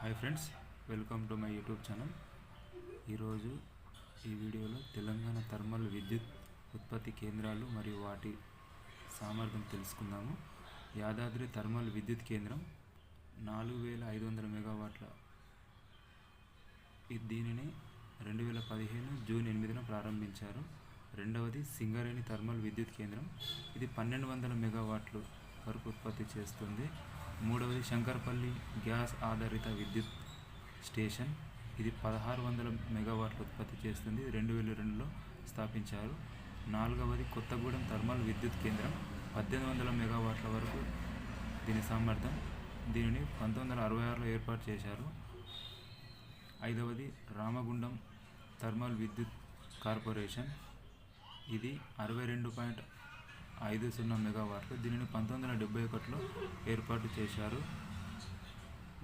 Hi friends, welcome to my YouTube channel. ఈరోజు ఈ వీడియోలో తెలంగాణ థర్మల్ విద్యుత్ ఉత్పత్తి కేంద్రాలు మరియు వాటి సామర్థ్యం తెలుసుకుందాము. యాదాద్రి థర్మల్ విద్యుత్ కేంద్రం 4500 మెగావాట్ల. దీనిని 2015 జూన్ 8న ప్రారంభించారు. రెండవది సింగరేణి థర్మల్ విద్యుత్ కేంద్రం, ఇది 1200 మెగావాట్లు వరకు ఉత్పత్తి చేస్తుంది. మూడవది శంకర్పల్లి గ్యాస్ ఆధారిత విద్యుత్ స్టేషన్, ఇది 1600 మెగావాట్లు ఉత్పత్తి చేస్తుంది. 2002లో స్థాపించారు. నాలుగవది కొత్తగూడెం థర్మల్ విద్యుత్ కేంద్రం, 1800 మెగావాట్ల వరకు దీని సామర్థ్యం. దీనిని 1966లో ఏర్పాటు చేశారు. ఐదవది రామగుండం థర్మల్ విద్యుత్ కార్పొరేషన్, ఇది 62.50 మెగావాట్లు. దీనిని 1971లో ఏర్పాటు చేశారు.